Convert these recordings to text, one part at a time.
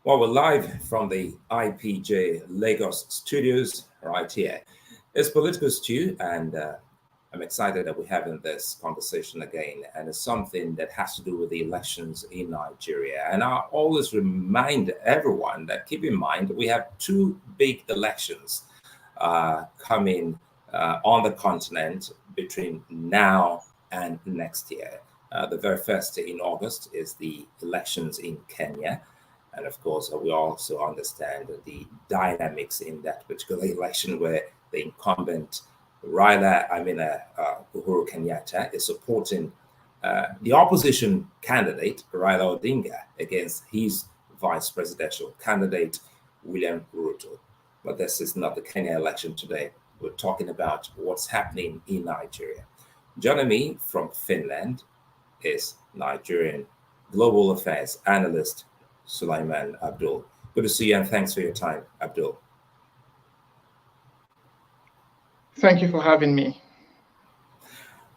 Well, we're live from the IPJ Lagos studios right here. It's Political Stew, and I'm excited that we're having this conversation again. And it's something that has to do with the elections in Nigeria. And I always remind everyone that keep in mind we have two big elections coming on the continent between now and next year. The very first in August is the elections in Kenya. And of course, we also understand the dynamics in that particular election where the incumbent Uhuru Kenyatta is supporting the opposition candidate, Raila Odinga, against his vice presidential candidate, William Ruto. But this is not the Kenya election today. We're talking about what's happening in Nigeria. Joining me from Finland is Nigerian global affairs analyst, Sulaiman Abdul. Good to see you, and thanks for your time, Abdul. Thank you for having me.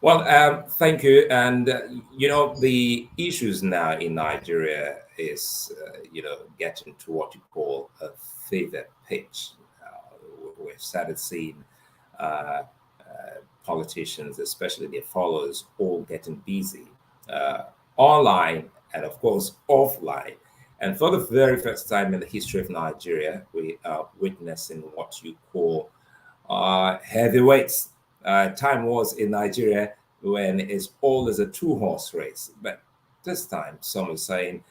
Well, thank you. And, the issues now in Nigeria is, getting to what you call a fever pitch. We've started seeing politicians, especially their followers, all getting busy online and, of course, offline. And for the very first time in the history of Nigeria, we are witnessing what you call heavyweights. Time was in Nigeria when it's always a two-horse race. But this time, some are saying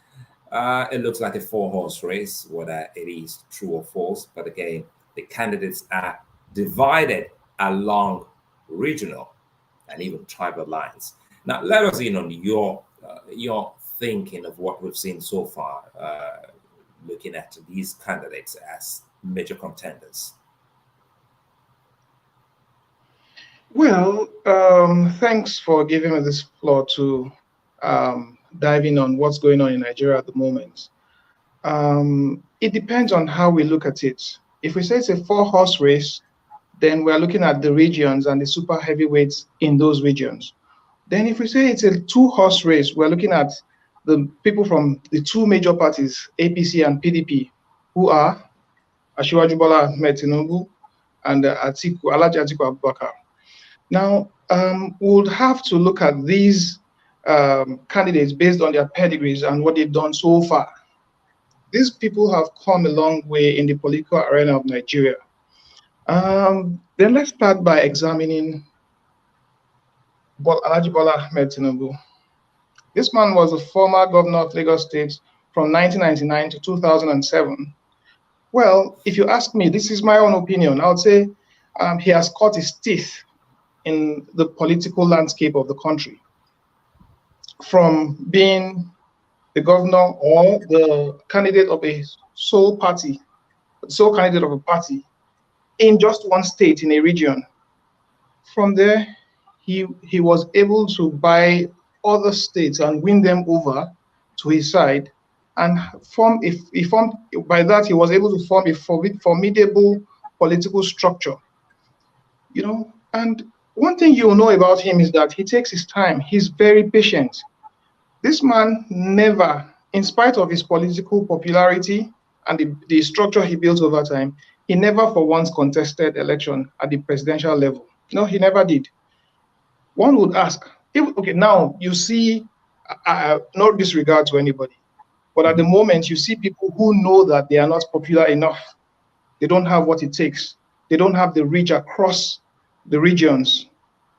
it looks like a four-horse race, whether it is true or false. But again, the candidates are divided along regional and even tribal lines. Now, let us in on your thinking of what we've seen so far, looking at these candidates as major contenders. Well, thanks for giving me this floor to dive in on what's going on in Nigeria at the moment. It depends on how we look at it. If we say it's a four-horse race, then we're looking at the regions and the super heavyweights in those regions. Then if we say it's a two-horse race, we're looking at the people from the two major parties, APC and PDP, who are Bola Tinubu and Atiku Abubakar. Now, we would have to look at these candidates based on their pedigrees and what they've done so far. These people have come a long way in the political arena of Nigeria. Then let's start by examining Bola Tinubu. This man was a former governor of Lagos State from 1999 to 2007. Well, if you ask me, this is my own opinion, I would say he has cut his teeth in the political landscape of the country. From being the governor or the candidate of a sole candidate of a party in just one state in a region. From there, he was able to buy other states and win them over to his side, and by that he was able to form a formidable political structure. And one thing you'll know about him is that he takes his time. He's very patient. This man never, in spite of his political popularity and the structure he built over time, he never for once contested election at the presidential level. No, he never did. One would ask, okay, now you see, no disregard to anybody, but at the moment you see people who know that they are not popular enough. They don't have what it takes. They don't have the reach across the regions.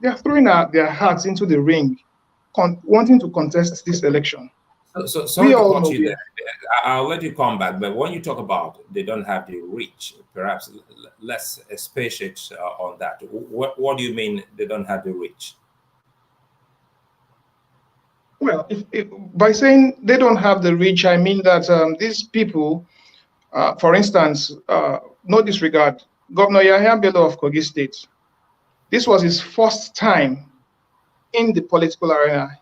They are throwing their hearts into the ring, wanting to contest this election. So sorry to cut you there. I'll let you come back, but when you talk about they don't have the reach, perhaps let's expatiate on that. What do you mean they don't have the reach? Well, by saying they don't have the reach, I mean that these people, for instance, no disregard, Governor Yahya Bello of Kogi State, this was his first time in the political arena.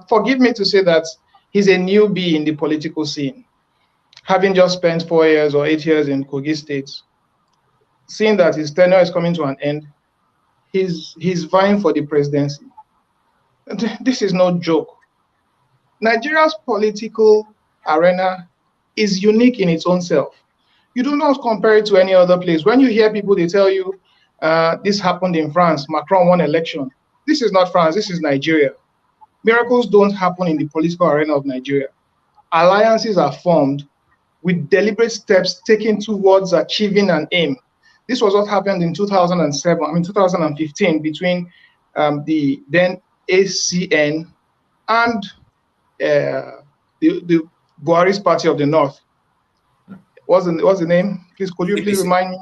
Forgive me to say that he's a newbie in the political scene, having just spent 4 years or 8 years in Kogi State. Seeing that his tenure is coming to an end, he's vying for the presidency. This is no joke. Nigeria's political arena is unique in its own self. You do not compare it to any other place. When you hear people, they tell you, this happened in France, Macron won election. This is not France, this is Nigeria. Miracles don't happen in the political arena of Nigeria. Alliances are formed with deliberate steps taken towards achieving an aim. This was what happened in 2015 between the then ACN and the Buhari's Party of the North. What's the name? Please, could you CPC. please remind me?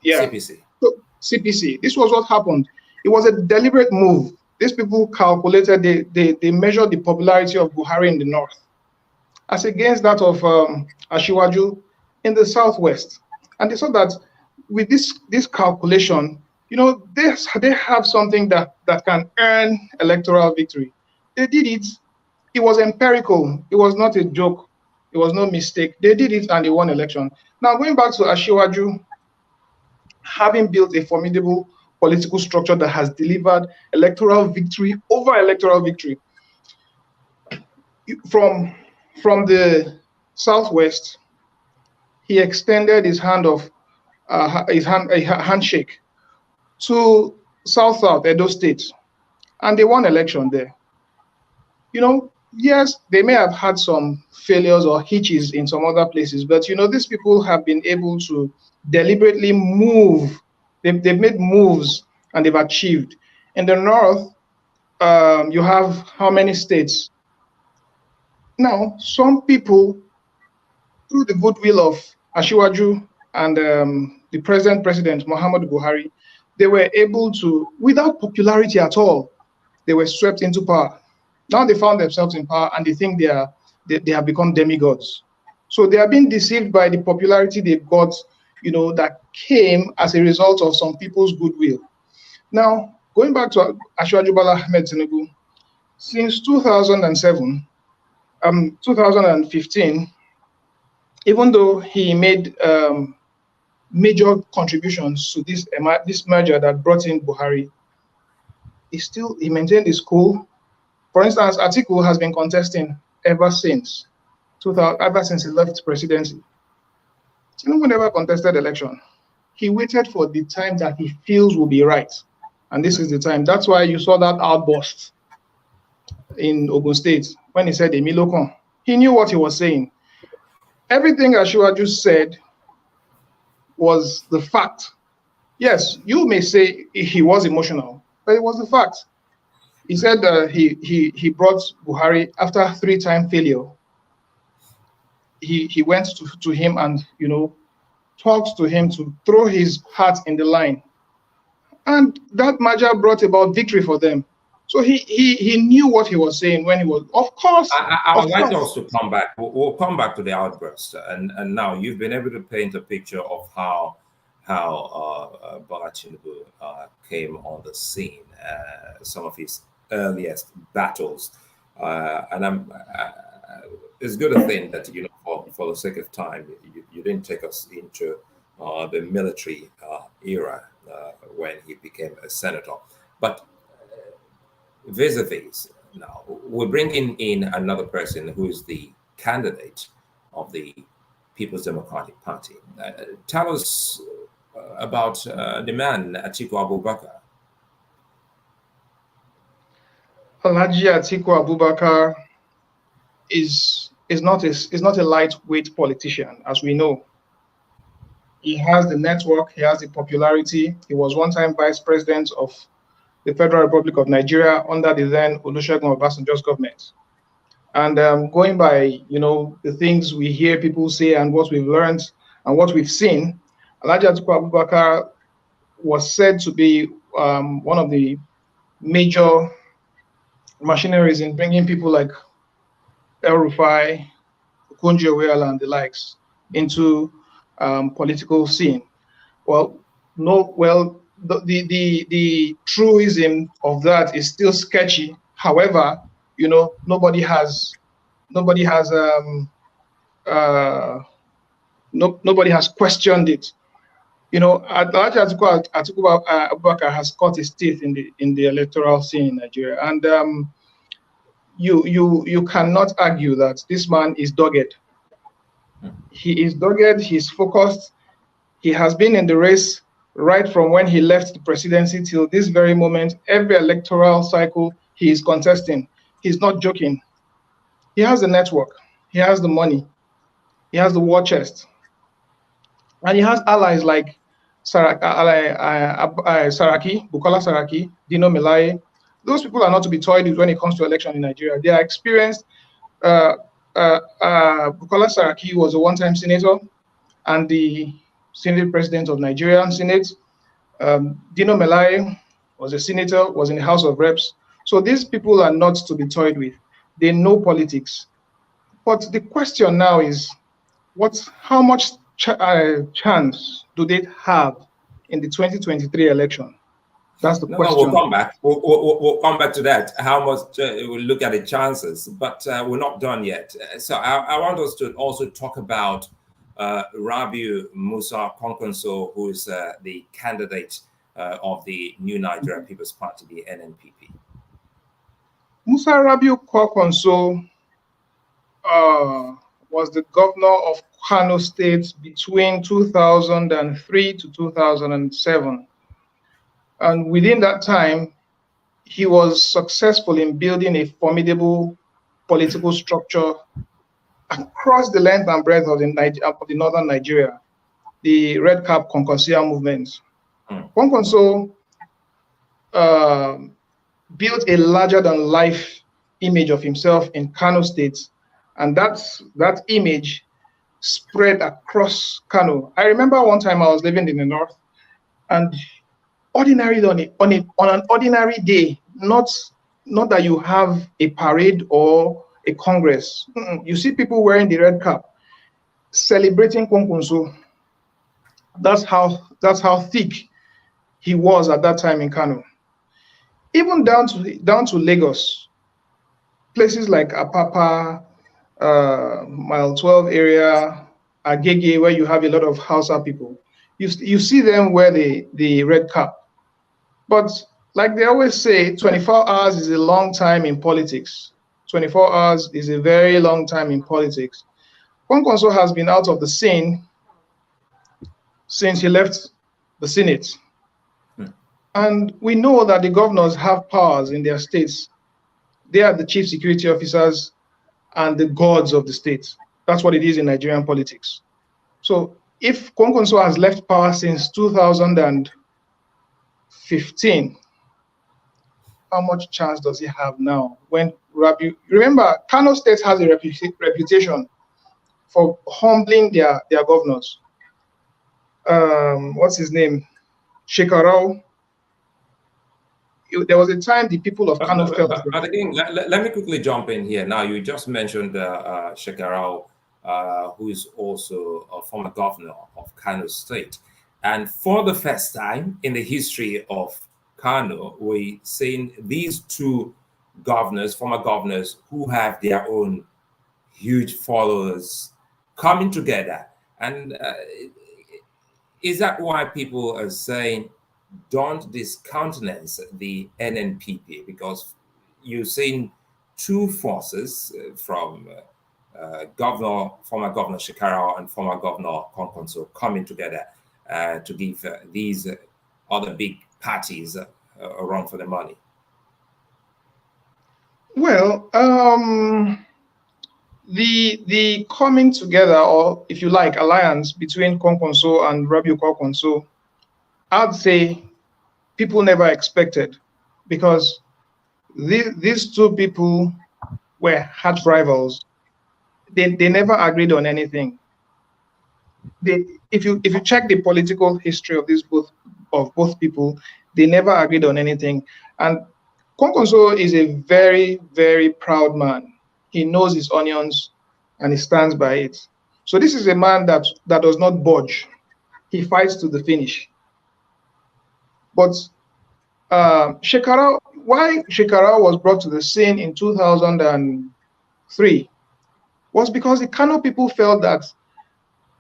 Yeah. CPC. So, CPC. This was what happened. It was a deliberate move. These people calculated, they measured the popularity of Buhari in the North as against that of Ashiwaju in the Southwest. And they saw that with this calculation, they have something that can earn electoral victory. They did it. It was empirical. It was not a joke. It was no mistake. They did it and they won election. Now, going back to Ashiwaju, having built a formidable political structure that has delivered electoral victory over electoral victory. From the Southwest, he extended his hand of a handshake to South Edo State, and they won election there. Yes, they may have had some failures or hitches in some other places, but these people have been able to deliberately move. They've made moves and they've achieved. In the North, you have how many states? Now, some people, through the goodwill of Ashiwaju and the present president, Muhammadu Buhari, they were able to, without popularity at all, they were swept into power. Now they found themselves in power and they think they have become demigods. So they are being deceived by the popularity they got, that came as a result of some people's goodwill. Now, going back to Asiwaju Bola Ahmed Tinubu, since 2007, 2015, even though he made major contributions to this merger that brought in Buhari, he maintained his cool. For instance, Atiku has been contesting ever since he left presidency. Tinubu never contested election. He waited for the time that he feels will be right. And this is the time. That's why you saw that outburst in Ogun State when he said Emilokon. He knew what he was saying. Everything Asiwaju said was the fact. Yes, you may say he was emotional, but it was the fact. He said he brought Buhari after 3-time failure. He went to him and talked to him to throw his heart in the line, and that merger brought about victory for them. So he knew what he was saying when he was. Of course, I would like us to come back. We'll come back to the outburst, and now you've been able to paint a picture of how Bola Tinubu came on the scene, some of his earliest battles, and it's good to think that for the sake of time, you didn't take us into the military era when he became a senator, but vis-a-vis now we're bringing in another person who is the candidate of the People's Democratic Party. Tell us about the man Atiku Abubakar. Alhaji Atiku Abubakar is not a lightweight politician, as we know. He has the network, he has the popularity. He was one-time vice president of the Federal Republic of Nigeria under the then Olusegun Obasanjo's government. And going by the things we hear people say and what we've learned and what we've seen, Alhaji Atiku Abubakar was said to be one of the major machineries in bringing people like El Rufai, Okonjo Iweala, and the likes into political scene. The truism of that is still sketchy. However, nobody has questioned it. Alhaji Atiku Abubakar has cut his teeth in the electoral scene in Nigeria, and you cannot argue that this man is dogged. He is dogged, he's focused, he has been in the race right from when he left the presidency till this very moment. Every electoral cycle he is contesting. He's not joking. He has the network, he has the money, he has the war chest, and he has allies like Saraki, Bukola Saraki, Dino Melaye. Those people are not to be toyed with when it comes to election in Nigeria. They are experienced. Bukola Saraki was a one-time senator and the Senate president of Nigerian Senate. Dino Melaye was a senator, was in the House of Reps. So these people are not to be toyed with. They know politics. But the question now is, how much chance do they have in the 2023 election? That's the question. No, we'll come back. We'll come back to that. How much we'll look at the chances, but we're not done yet. So I want us to also talk about Rabiu Musa Kwankwaso, who is the candidate of the New Nigerian People's Party, the NNPP. Musa Rabiu Kwankwaso was the governor of Kano State between 2003 to 2007. And within that time, he was successful in building a formidable political structure across the length and breadth of the northern Nigeria, the Red Cap Concorsia movement. Kwankwaso built a larger-than-life image of himself in Kano State, and that image spread across Kano. I remember one time I was living in the north, and on an ordinary day, not that you have a parade or a congress, you see people wearing the red cap, celebrating Kwankwaso. That's how thick he was at that time in Kano. Even down to Lagos, places like Apapa, Mile 12 area, Agege, where you have a lot of Hausa people, you see them wear the red cap. But like they always say, 24 hours is a long time in politics. 24 hours is a very long time in politics. Kwankwaso has been out of the scene since he left the Senate. And we know that the governors have powers in their states. They are the chief security officers and the gods of the state. That's what it is in Nigerian politics. So if Kwankwaso has left power since 2015, how much chance does he have now? When Rabiu, remember, Kano State has a reputation for humbling their governors. What's his name? Shekarau. There was a time the people of Kano felt. But again, let me quickly jump in here. Now, you just mentioned Shekarau, who is also a former governor of Kano State. And for the first time in the history of Kano, we've seen these two governors, former governors, who have their own huge followers coming together. And is that why people are saying, don't discountenance the NNPP? Because you've seen two forces from former Governor Shekarau and former Governor Kwankwaso coming together to give these other big parties a run for the money. Well, the coming together, or if you like, alliance between Kwankwaso and Rabiu Kwankwaso, I'd say people never expected, because these two people were arch rivals. They never agreed on anything. If you check the political history of both people, they never agreed on anything. And Kwankwaso is a very, very proud man. He knows his onions and he stands by it. So this is a man that does not budge. He fights to the finish. But Shekarau, why Shekarau was brought to the scene in 2003 was because the Kano people felt that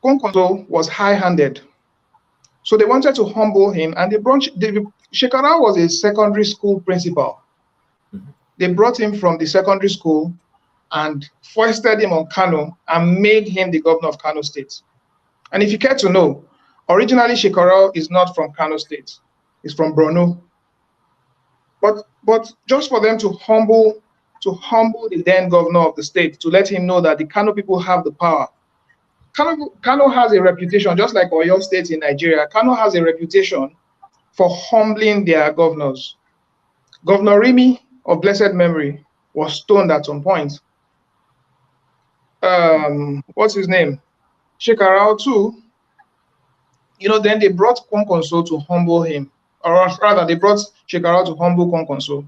Kwankwaso was high-handed. So they wanted to humble him, and Shekarau was a secondary school principal. they brought him from the secondary school and foisted him on Kano and made him the governor of Kano State. And if you care to know, originally Shekarau is not from Kano State, he's from Borno. But just for them to humble the then governor of the state, to let him know that the Kano people have the power. Kano has a reputation, just like Oyo State in Nigeria. Kano has a reputation for humbling their governors. Governor Rimi of blessed memory was stoned at some point. What's his name? Shekarau too. Then they brought Kwankwaso to humble him, or rather, they brought Shekarau to humble Kwankwaso.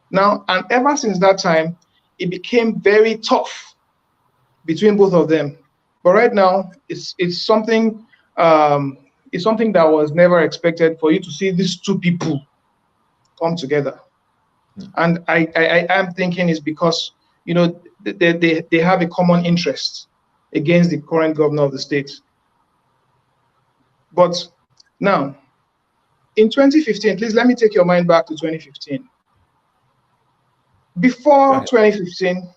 Now, and ever since that time, it became very tough between both of them. But right now, it's something that was never expected, for you to see these two people come together. And I am thinking it's because they have a common interest against the current governor of the state. But now, in 2015, please let me take your mind back to 2015. Before 2015,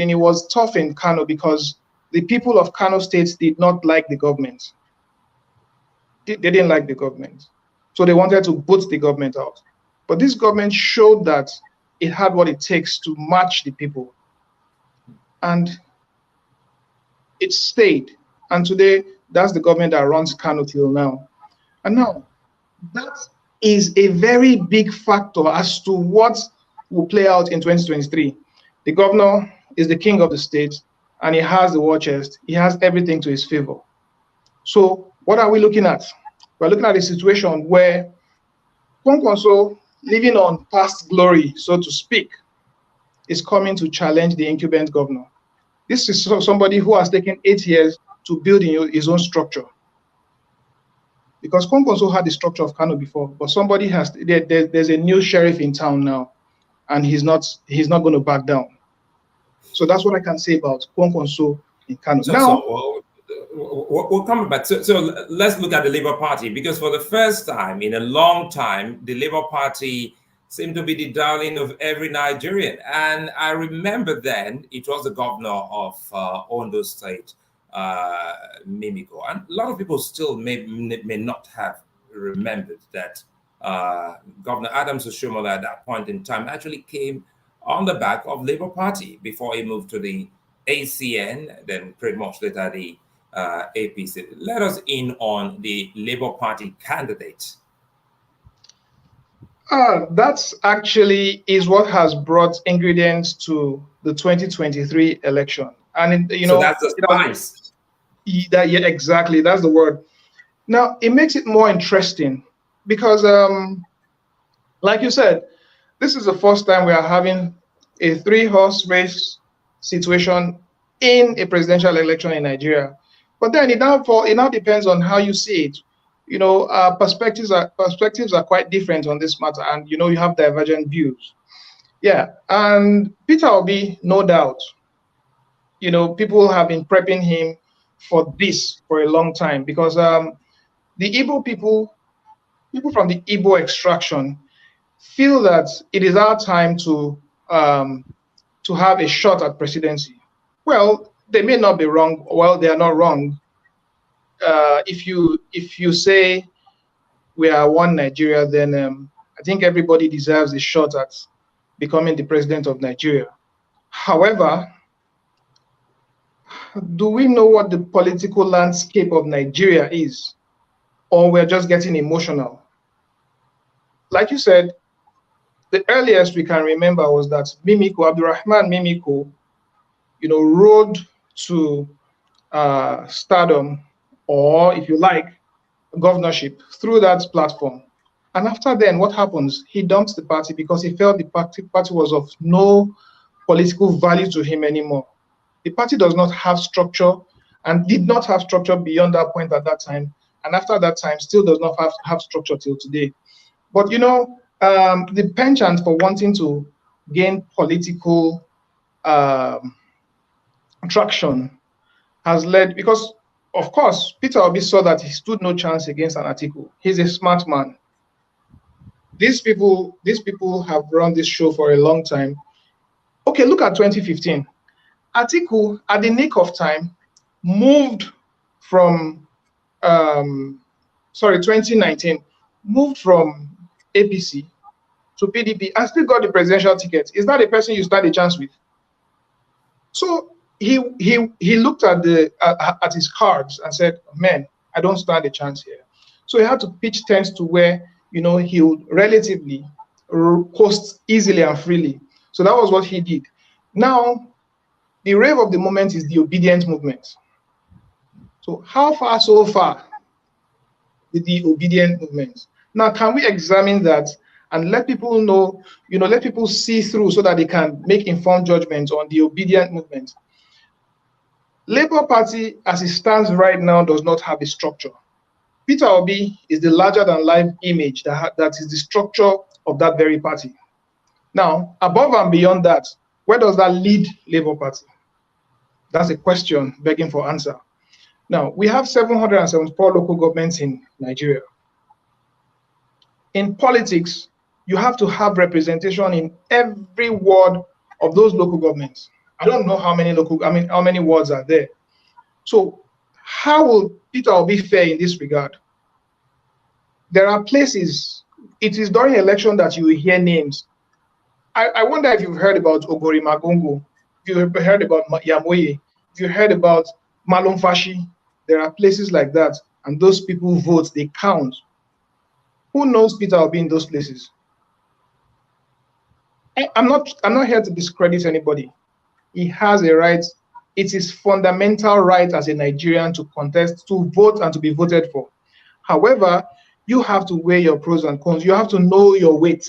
it was tough in Kano because the people of Kano State did not like the government. They didn't like the government. So they wanted to boot the government out. But this government showed that it had what it takes to match the people. And it stayed. And today, that's the government that runs Kano till now. And now, that is a very big factor as to what will play out in 2023. The governor is the king of the state, and he has the war chest. He has everything to his favor. So what are we looking at? We're looking at a situation where Kwankwaso, living on past glory, so to speak, is coming to challenge the incumbent governor. This is somebody who has taken 8 years to build his own structure. Because Kwankwaso had the structure of Kano before, but somebody there's a new sheriff in town now, and he's not going to back down. So that's what I can say about Kwankwaso in Kano. We'll come back. So let's look at the Labour Party, because for the first time in a long time, the Labour Party seemed to be the darling of every Nigerian. And I remember then it was the governor of Ondo State, Mimiko. And a lot of people still may not have remembered that Governor Adams Oshiomhole at that point in time actually came on the back of Labour Party before he moved to the ACN, then pretty much later the APC. Let us in on the Labour Party candidate. That's actually is what has brought ingredients to the 2023 election. And so that's the spice. Yeah, exactly. That's the word. Now, it makes it more interesting because, like you said, this is the first time we are having a 3-horse race situation in a presidential election in Nigeria. But then it now depends on how you see it. Perspectives are quite different on this matter, and you have divergent views. Yeah, and Peter Obi, no doubt, people have been prepping him for this for a long time, because the Igbo people from the Igbo extraction feel that it is our time to have a shot at presidency. Well, they may not be wrong. Well, they are not wrong. If you say we are one Nigeria, then I think everybody deserves a shot at becoming the president of Nigeria. However, do we know what the political landscape of Nigeria is, or we're just getting emotional? Like you said, the earliest we can remember was that Abdurrahman Mimiko, rode to stardom, or if you like, governorship through that platform. And after then, what happens? He dumps the party because he felt the party was of no political value to him anymore. The party does not have structure and did not have structure beyond that point at that time. And after that time, still does not have structure till today. But, the penchant for wanting to gain political traction has led, because, of course, Peter Obi saw that he stood no chance against an Atiku. He's a smart man. These people have run this show for a long time. Okay, look at 2015. Atiku, at the nick of time, moved from 2019, moved from APC to PDP and still got the presidential ticket. Is that a person you stand a chance with? So he looked at at his cards and said, "Man, I don't stand a chance here." So he had to pitch tents to where he would relatively coast easily and freely. So that was what he did. Now, the rave of the moment is the obedient movement. So how far so far with the obedient movement? Now, can we examine that and let people know, let people see through so that they can make informed judgments on the obedient movement? Labour Party, as it stands right now, does not have a structure. Peter Obi is the larger-than-life image that is the structure of that very party. Now, above and beyond that, where does that lead Labour Party? That's a question begging for answer. Now, we have 774 local governments in Nigeria. In politics, you have to have representation in every ward of those local governments. I don't know how many wards are there. So how will Peter Obi fare in this regard? There are places, it is during election that you will hear names. I wonder if you've heard about Ogori Magongo, if you've heard about Yamoye, if you heard about Malum Fashi. There are places like that, and those people vote, they count. Who knows Peter Obi in those places? I'm not here to discredit anybody. He has a right. It is fundamental right as a Nigerian to contest, to vote, and to be voted for. However, you have to weigh your pros and cons. You have to know your weight,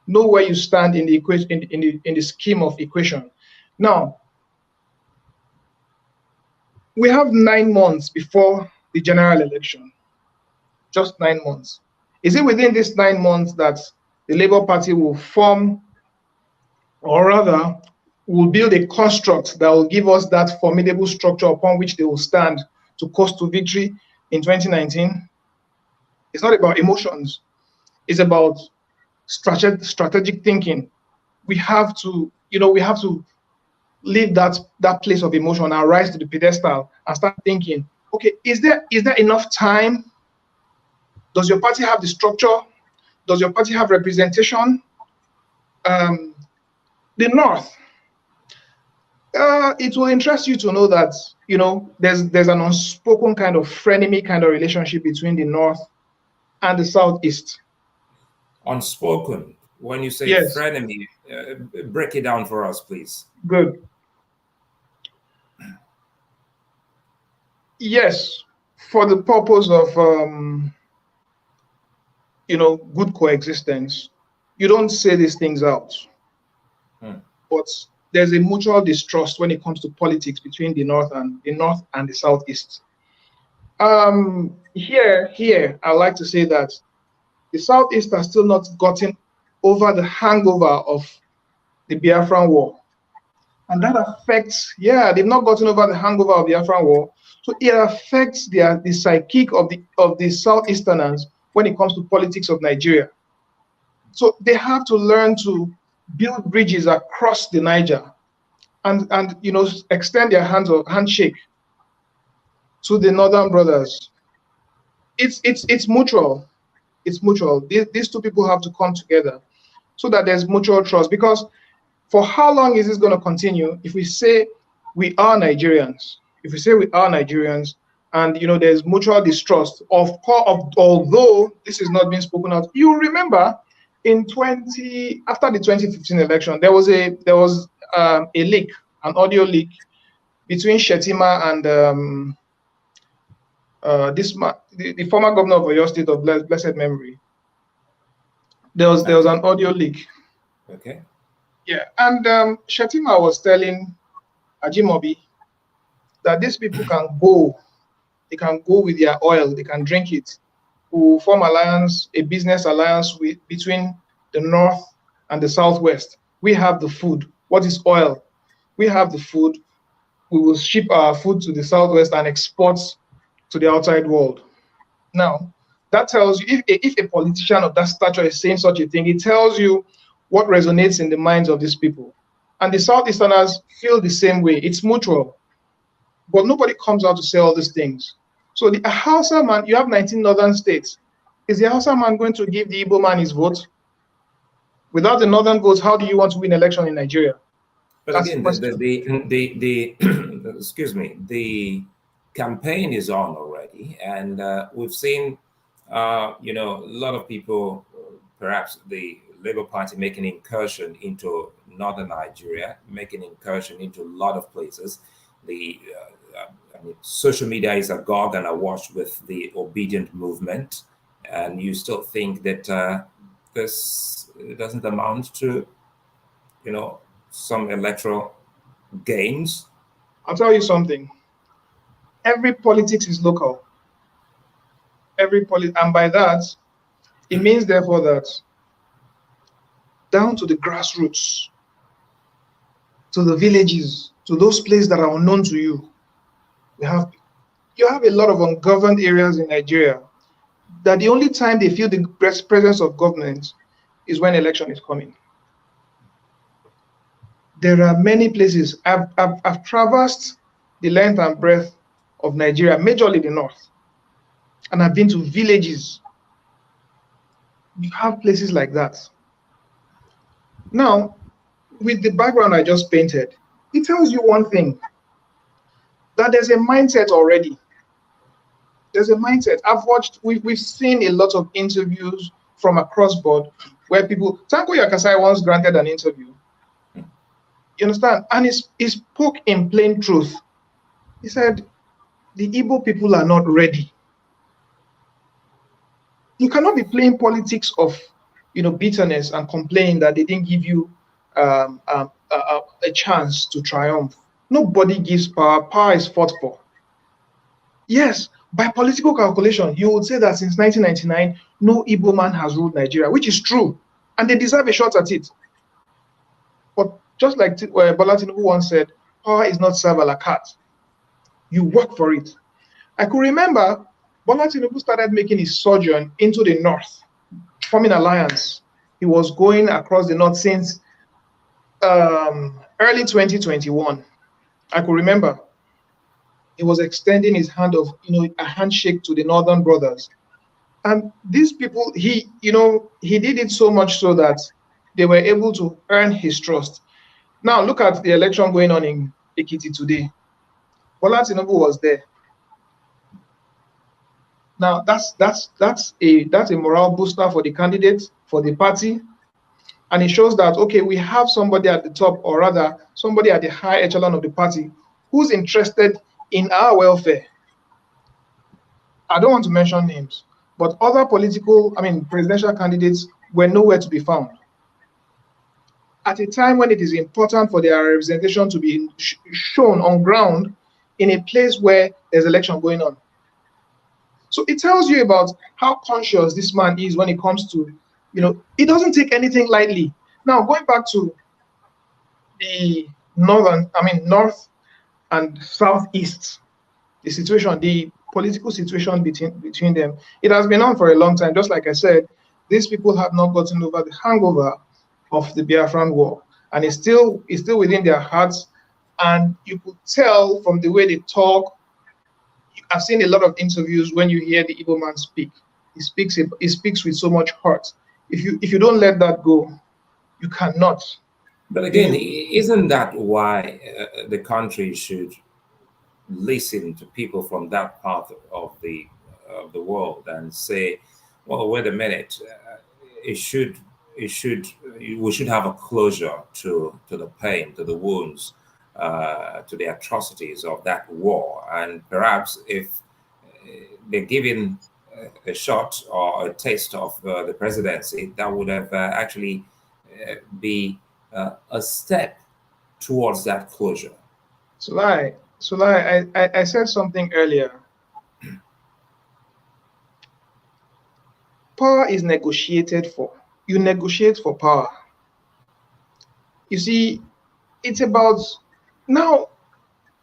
know where you stand in the equation, in the scheme of equation. Now, we have 9 months before the general election. Just 9 months. Is it within these 9 months that the Labour Party will form, or rather, will build a construct that will give us that formidable structure upon which they will stand to coast to victory in 2019? It's not about emotions. It's about strategic thinking. We have to leave that place of emotion and rise to the pedestal and start thinking, okay, is there enough time? Does your party have the structure? Does your party have representation? The North. It will interest you to know that there's an unspoken kind of frenemy kind of relationship between the North and the Southeast. Unspoken. When you say yes. frenemy, break it down for us, please. Good. Yes, for the purpose of good coexistence, you don't say these things out. But there's a mutual distrust when it comes to politics between the North and the Southeast. Here, I like to say that the Southeast has still not gotten over the hangover of the Biafran War. And that affects, they've not gotten over the hangover of the Biafran War. So it affects the psyche of the Southeasterners when it comes to politics of Nigeria. So they have to learn to build bridges across the Niger and extend their handshake to the Northern brothers. It's mutual. It's mutual. These two people have to come together so that there's mutual trust. Because for how long is this going to continue if we say we are Nigerians? If we say we are Nigerians and there's mutual distrust, although this is not being spoken out. You remember after the 2015 election, there was a leak, an audio leak between Shetima and the former governor of Oyo State of blessed memory. There was an audio leak. Okay. Yeah, and Shetima was telling Ajimobi that these people can go. They can go with their oil. They can drink it. We'll form a business alliance between the North and the Southwest. We have the food. What is oil? We have the food. We will ship our food to the Southwest and export to the outside world. Now, that tells you, if a politician of that stature is saying such a thing, it tells you what resonates in the minds of these people. And the Southeasterners feel the same way. It's mutual. But nobody comes out to say all these things. So the Hausa man, you have 19 northern states. Is the Hausa man going to give the Igbo man his vote? Without the northern votes, how do you want to win election in Nigeria? But That's again, the question. the excuse me, the campaign is on already, and we've seen, you know, a lot of people, perhaps the Labour Party, making incursion into northern Nigeria, making incursion into a lot of places. The I mean, social media is agog and awash with the obedient movement, and you still think that this doesn't amount to, you know, some electoral gains? I'll tell you something. Every politics is local. And by that, it means therefore that down to the grassroots, to the villages, to those places that are unknown to you, you have a lot of ungoverned areas in Nigeria that the only time they feel the presence of government is when election is coming. There are many places. I've traversed the length and breadth of Nigeria, majorly the north, and I've been to villages. You have places like that. Now, with the background I just painted, it tells you one thing, that there's a mindset already. There's a mindset. We've seen a lot of interviews from across board where people, Tanko Yakasai once granted an interview. You understand? And he spoke in plain truth. He said, the Igbo people are not ready. You cannot be playing politics of, bitterness and complaining that they didn't give you a chance to triumph. Nobody gives power. Power is fought for. Yes, by political calculation, you would say that since 1999, no Igbo man has ruled Nigeria, which is true, and they deserve a shot at it. But just like Bola Tinubu once said, power is not served a la carte. You work for it. I could remember Bola Tinubu started making his sojourn into the north, forming alliance. He was going across the north since early 2021. I could remember he was extending his hand of, a handshake to the northern brothers. And these people, he did it so much so that they were able to earn his trust. Now look at the election going on in Ekiti today. Bola Tinubu was there. Now that's a morale booster for the candidate, for the party, and it shows that okay, we have somebody at the top, or rather somebody at the high echelon of the party who's interested in our welfare. I don't want to mention names, but other presidential candidates were nowhere to be found. At a time when it is important for their representation to be shown on ground in a place where there's election going on. So it tells you about how conscious this man is when it comes to, he doesn't take anything lightly. Now, going back to the north and southeast, the political situation between them, it has been on for a long time. Just like I said, these people have not gotten over the hangover of the Biafran War, and it's still within their hearts. And you could tell from the way they talk. I've seen a lot of interviews when you hear the Igbo man speak. He speaks with so much heart. If you don't let that go, you cannot. But again, isn't that why the country should listen to people from that part of the world and say, well, wait a minute, we should have a closure to the pain, to the wounds, to the atrocities of that war, and perhaps if they're given a shot or a taste of the presidency, that would have actually be a step towards that closure. Sulai, I said something earlier. Power is negotiated for. You negotiate for power. You see, it's about now.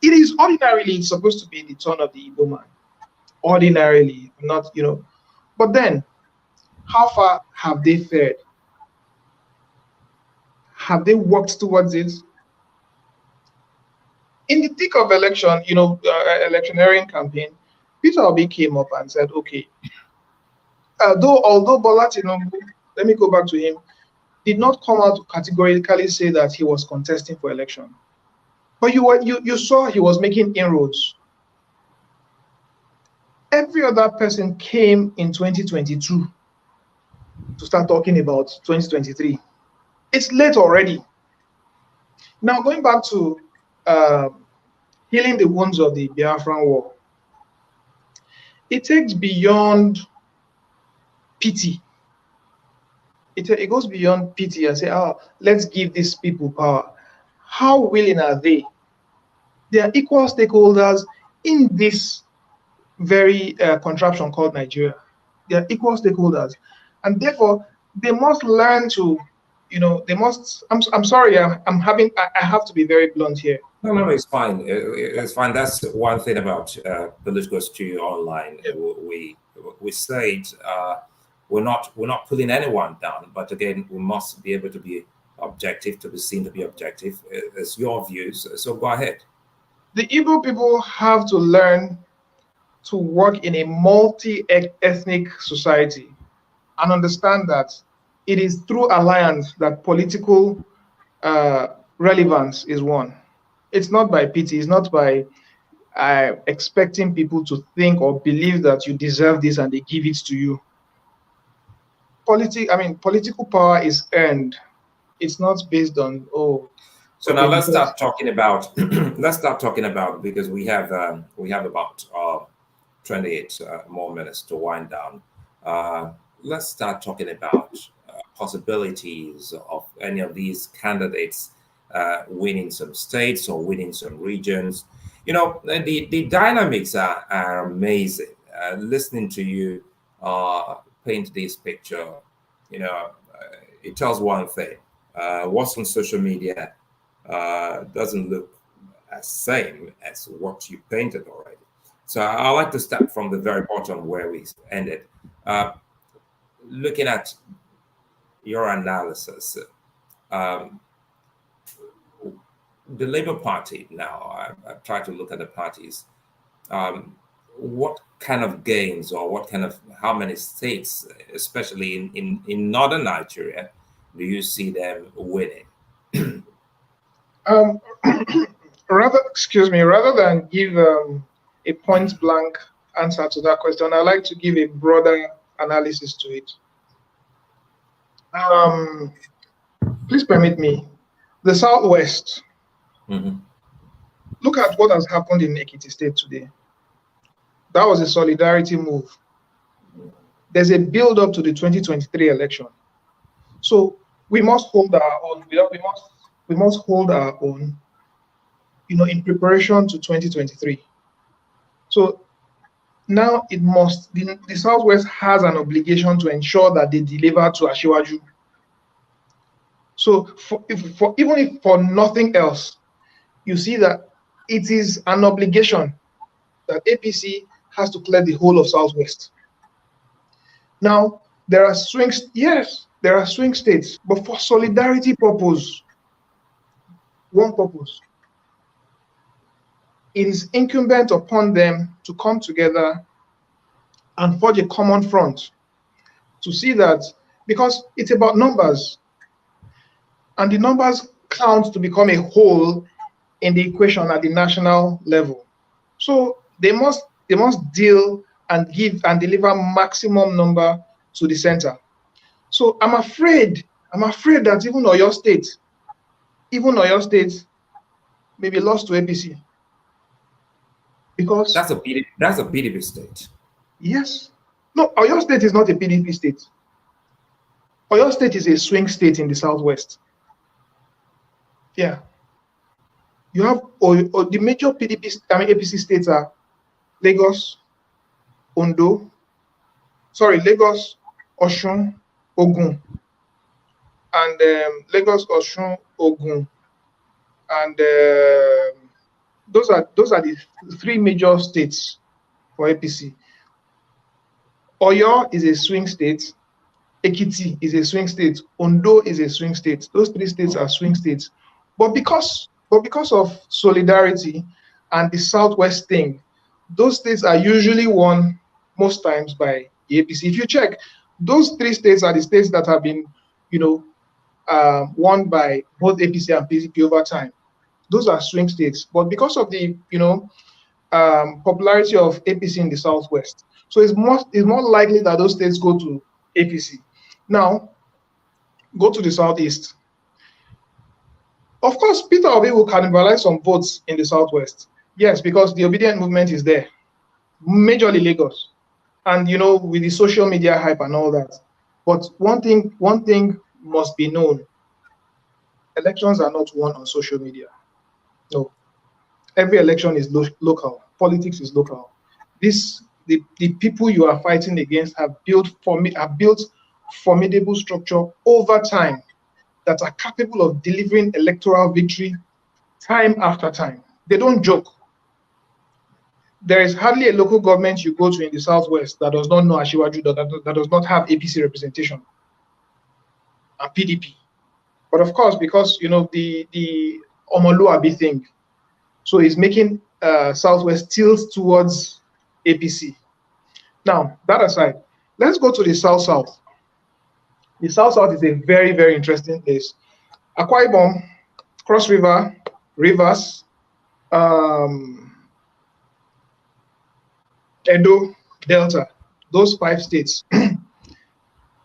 It is ordinarily supposed to be the turn of the Igbo man. Ordinarily, not, But then, how far have they fared? Have they worked towards it? In the thick of election, electioneering campaign, Peter Obi came up and said, okay, although Bola Tinubu, let me go back to him, did not come out to categorically say that he was contesting for election. But you saw he was making inroads. Every other person came in 2022 to start talking about 2023. It's late already. Now, going back to healing the wounds of the Biafran War, it takes beyond pity. It goes beyond pity and say, oh, let's give these people power. How willing are they? They are equal stakeholders in this very contraption called Nigeria. They are equal stakeholders. And therefore, they must learn to, they must, I'm sorry, I have to be very blunt here. No, it's fine. It's fine. That's one thing about political stew online. Yeah. We said we're not pulling anyone down, but again, we must be able to be objective, to be seen to be objective. It's your views, so go ahead. The Igbo people have to learn to work in a multi-ethnic society and understand that it is through alliance that political relevance is won. It's not by pity. It's not by expecting people to think or believe that you deserve this and they give it to you. Political power is earned. It's not based on So now let's start talking about because we have about 28 more minutes to wind down. Let's start talking about possibilities of any of these candidates winning some states or winning some regions. The dynamics are amazing. Listening to you paint this picture, it tells one thing. What's on social media doesn't look as same as what you painted already. So I like to start from the very bottom where we ended. Looking at your analysis, the Labour Party now, I try to look at the parties. What kind of gains or how many states, especially in northern Nigeria, do you see them winning? Rather than give a point blank answer to that question, I like to give a broader analysis to it. Please permit me. The Southwest. Mm-hmm. Look at what has happened in Ekiti State today. That was a solidarity move. There's a build-up to the 2023 election. So we must hold our own. We must hold our own, in preparation to 2023. So now the Southwest has an obligation to ensure that they deliver to Ashiwaju. So even if for nothing else, you see that it is an obligation that APC has to clear the whole of Southwest. Now, there are swing states, but for solidarity purpose, one purpose. It is incumbent upon them to come together and forge a common front to see that, because it's about numbers, and the numbers count to become a whole in the equation at the national level. So they must deal and give and deliver maximum number to the center. So I'm afraid that even Oyo State may be lost to APC. Because that's a PDP state. Yes. No, Oyo State is not a PDP state. Oyo State is a swing state in the Southwest. Yeah. You have the major APC states are Lagos, Osun, Ogun, and Lagos, Osun, Ogun, and those are the three major states for APC. Oyo is a swing state. Ekiti is a swing state. Ondo is a swing state. Those three states are swing states. But because of solidarity and the Southwest thing, those states are usually won most times by the APC. If you check, those three states are the states that have been, won by both APC and PDP over time. Those are swing states. But because of the, popularity of APC in the Southwest, so it's more likely that those states go to APC. Now, go to the Southeast. Of course, Peter Obi will cannibalize some votes in the Southwest. Yes, because the obedient movement is there, majorly Lagos, and with the social media hype and all that. But one thing must be known: elections are not won on social media. No, every election is local. Politics is local. The people you are fighting against have built formidable structure over time that are capable of delivering electoral victory time after time. They don't joke. There is hardly a local government you go to in the Southwest that does not know Ashiwaju, that does not have APC representation and PDP. But of course, because the Omoluabi thing, so it's making Southwest tilt towards APC. Now, that aside, let's go to the South-South. The South-South is a very, very interesting place. Akwa Ibom, Cross River, Rivers, Edo, Delta, those 5 states.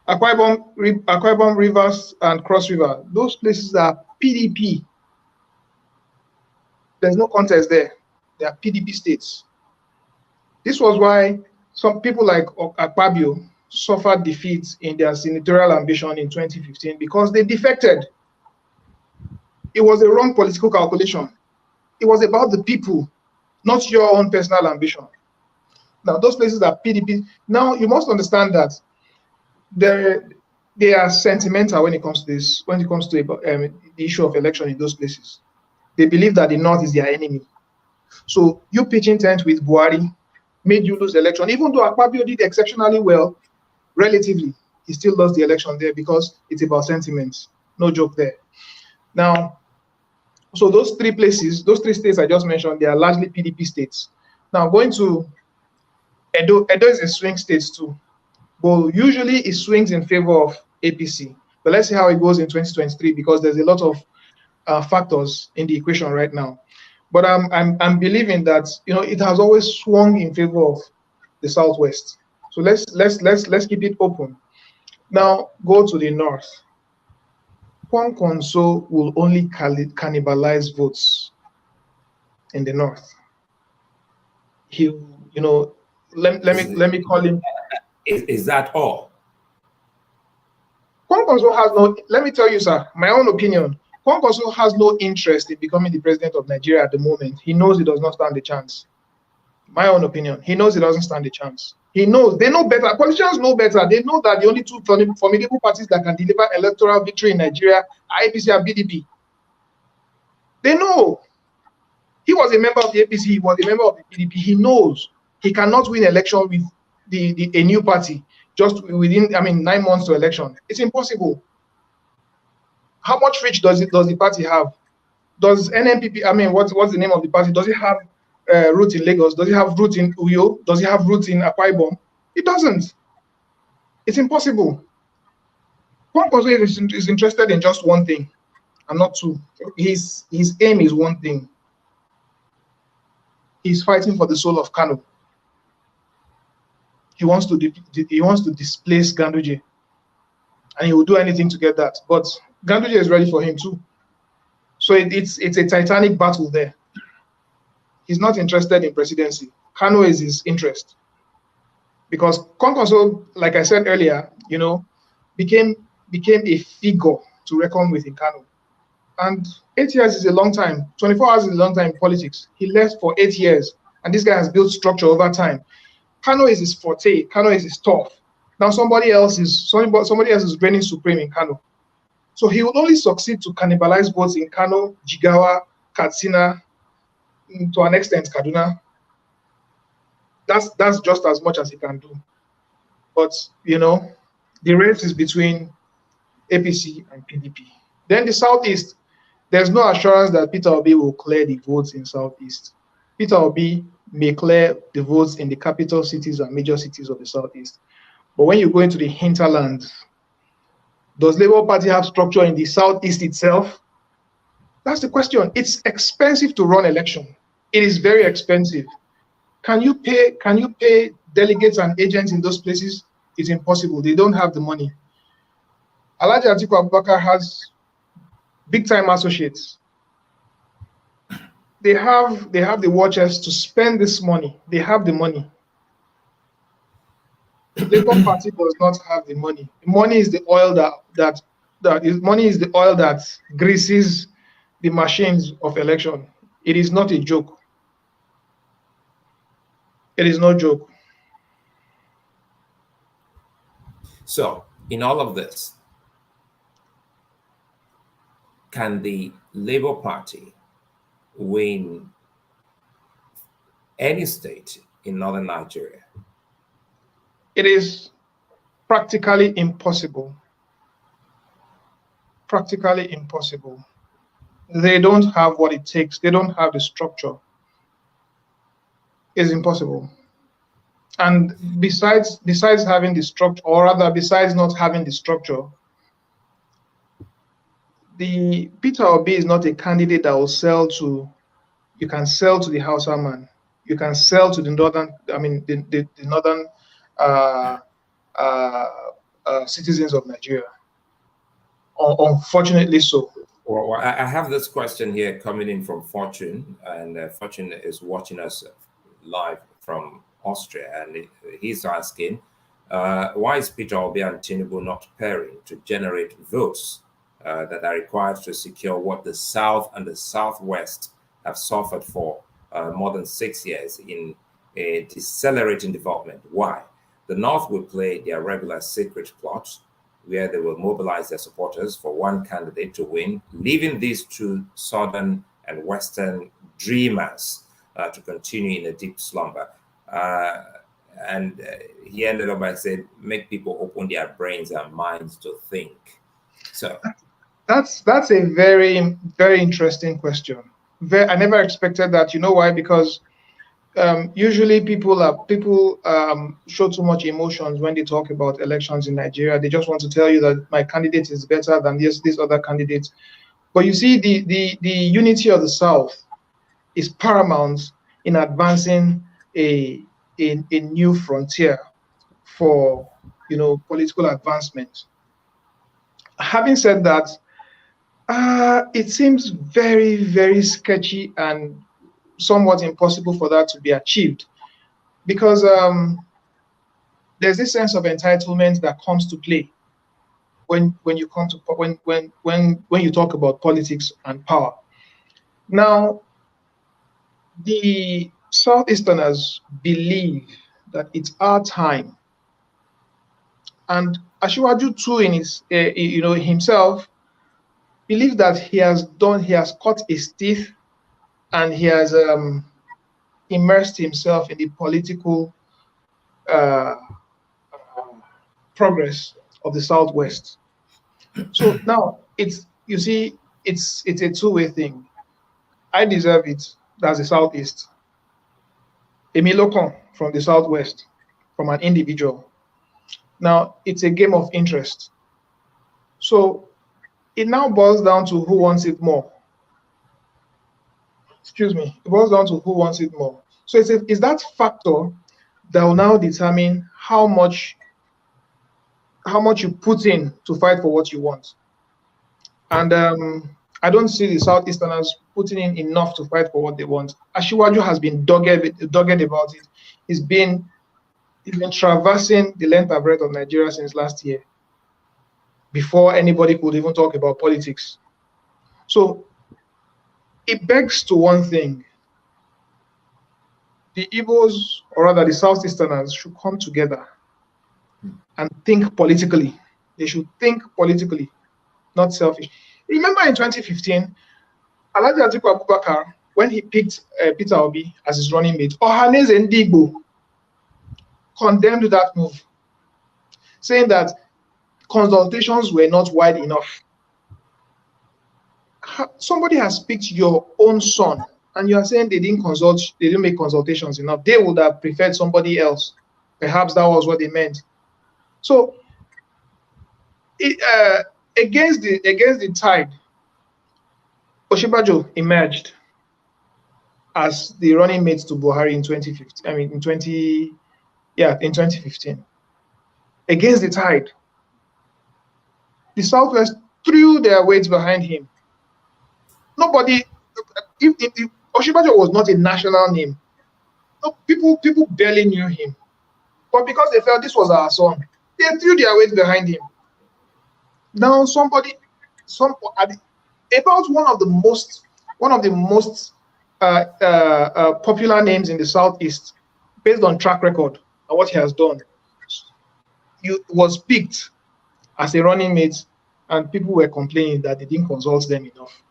Akwa Ibom, Rivers, and Cross River, those places are PDP. There's no contest there. They are PDP states. This was why some people like Rabiu suffered defeats in their senatorial ambition in 2015 because they defected. It was a wrong political calculation. It was about the people, not your own personal ambition. Now, those places are PDP. Now, you must understand that they are sentimental when it comes to this, when it comes to the issue of election in those places. They believe that the North is their enemy. So you pitching tent with Buhari made you lose the election. Even though Akpabio did exceptionally well, relatively, he still lost the election there because it's about sentiments. No joke there. Now, so those 3 places, those 3 states I just mentioned, they are largely PDP states. Now, going to Edo is a swing state too. But usually it swings in favor of APC. But let's see how it goes in 2023 because there's a lot of factors in the equation right now. But I'm believing that it has always swung in favor of the Southwest. So let's keep it open. Now go to the North. Kwankwaso will only cannibalize votes in the North. He, let me call him. Is that all? Kwankwaso has no. Let me tell you, sir, my own opinion. Kwankwaso has no interest in becoming the president of Nigeria at the moment. He knows he does not stand a chance. My own opinion. He knows he doesn't stand a chance. He knows. They know better. Politicians know better. They know that the only 2 formidable parties that can deliver electoral victory in Nigeria are APC and PDP. They know. He was a member of the APC. He was a member of the PDP. He knows he cannot win election with a new party just within 9 months to election. It's impossible. How much reach does the party have? Does NNPP, what's the name of the party? Does it have roots in Lagos? Does it have roots in Uyo? Does it have roots in Akwa Ibom? It doesn't. It's impossible. Kwankwaso is interested in just one thing and not 2. His aim is one thing. He's fighting for the soul of Kano. He wants to displace Ganduje, and he will do anything to get that. But Ganduje is ready for him too. So it's a titanic battle there. He's not interested in presidency. Kano is his interest. Because Kwankwaso, like I said earlier, became a figure to reckon with in Kano. And 8 years is a long time. 24 hours is a long time in politics. He left for 8 years, and this guy has built structure over time. Kano is his forte. Kano is his turf. Now somebody else is reigning supreme in Kano. So he will only succeed to cannibalize votes in Kano, Jigawa, Katsina, to an extent Kaduna. That's just as much as he can do. But, you know, the race is between APC and PDP. Then the Southeast, there's no assurance that Peter Obi will clear the votes in Southeast. Peter Obi may clear the votes in the capital cities and major cities of the Southeast. But when you go into the hinterlands, does Labour Party have structure in the Southeast itself? That's the question. It's expensive to run election. It is very expensive. Can you pay delegates and agents in those places? It's impossible. They don't have the money. Alhaji Atiku Abubakar has big time associates. They have the watchers to spend this money. They have the money. The Labour Party does not have the money. The money is the oil money is the oil that greases the machines of election. It is not a joke. It is no joke. So, in all of this, can the Labour Party win any state in northern Nigeria? It is practically impossible. Practically impossible. They don't have what it takes. They don't have the structure. It's impossible. And besides having the structure, or rather besides not having the structure, the Peter Obi is not a candidate that will sell to, you can sell to the Hausa man, you can sell to the northern, the northern citizens of Nigeria. Unfortunately so. Well, I have this question here coming in from Fortune, and Fortune is watching us live from Austria, and he's asking, why is Peter Obi and Tinubu not pairing to generate votes that are required to secure what the South and the Southwest have suffered for more than 6 years in a decelerating development? Why? The North will play their regular secret plot, where they will mobilize their supporters for one candidate to win, leaving these two Southern and Western dreamers to continue in a deep slumber. And he ended up by saying, make people open their brains and minds to think. So that's a very, very interesting question. I never expected that. You know why? Because usually people show too much emotions when they talk about elections in Nigeria. They just want to tell you that my candidate is better than this other candidate. But you see, the unity of the South is paramount in advancing a new frontier for political advancement. Having said that, it seems very, very sketchy and somewhat impossible for that to be achieved, because there's this sense of entitlement that comes to play when you talk about politics and power. Now, the Southeasterners believe that it's our time, and Asiwaju too, in his himself, believes that he has cut his teeth and he has immersed himself in the political progress of the Southwest. So now it's a two-way thing. I deserve it. That's the Southeast. Emilokon from the Southwest, from an individual. Now it's a game of interest. So it now boils down to who wants it more. Excuse me. It boils down to who wants it more. So it's that factor that will now determine how much you put in to fight for what you want. And I don't see the Southeasterners putting in enough to fight for what they want. Asiwaju has been dogged about it. He's been traversing the length and breadth of Nigeria since last year, before anybody could even talk about politics. So it begs to one thing. The Igbos, or rather the Southeasterners, should come together and think politically. They should think politically, not selfish. Remember in 2015, Alhaji Atiku Abubakar, when he picked Peter Obi as his running mate, Ohaneze Ndigbo condemned that move. saying that consultations were not wide enough. Somebody has picked your own son, and you are saying they didn't make consultations enough. They would have preferred somebody else. Perhaps that was what they meant. So, against the tide, Oshibajo emerged as the running mate to Buhari in 2015. I mean, in 2015. Against the tide, the Southwest threw their weight behind him. Nobody, if Oshibajo was not a national name, no, people barely knew him. But because they felt this was our son, they threw their weight behind him. Now about one of the most popular names in the Southeast, based on track record and what he has done, was picked as a running mate, and people were complaining that they didn't consult them enough.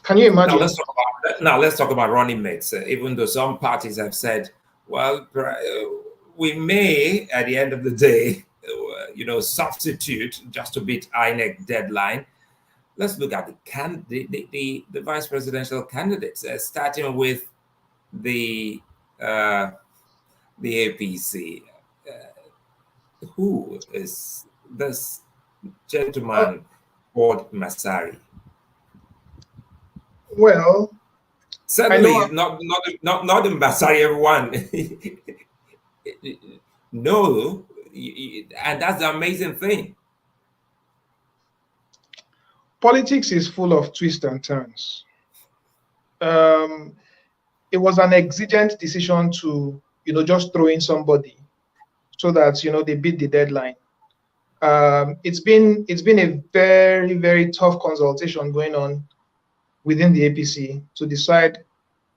Can you imagine? Now let's talk about running mates. Even though some parties have said, well, we may, at the end of the day, substitute just to beat INEC deadline. Let's look at the vice presidential candidates, starting with the APC. Who is this gentleman called Masari? Well, certainly not the Masari everyone. No, and that's the amazing thing. Politics is full of twists and turns. It was an exigent decision to, just throw in somebody so that, they beat the deadline. It's been a very, very tough consultation going on within the APC to decide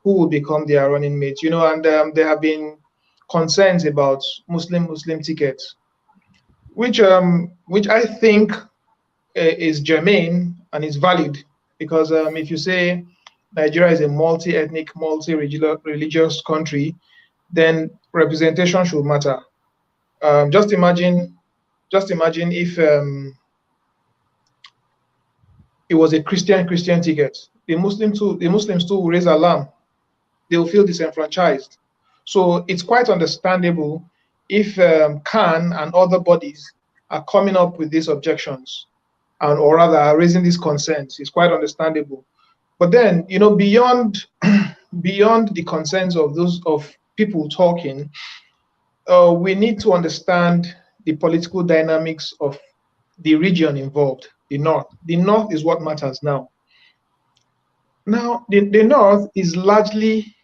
who will become their running mate. And there have been concerns about Muslim tickets, which I think is germane and is valid, because if you say Nigeria is a multi-ethnic, multi-religious country, then representation should matter. Just imagine if it was a Christian ticket. The Muslims too will raise alarm. They will feel disenfranchised. So it's quite understandable if CAN and other bodies are coming up with these objections, or rather are raising these concerns. It's quite understandable. But then, beyond the concerns of people talking, we need to understand the political dynamics of the region involved, the North. The North is what matters now. Now, the North is largely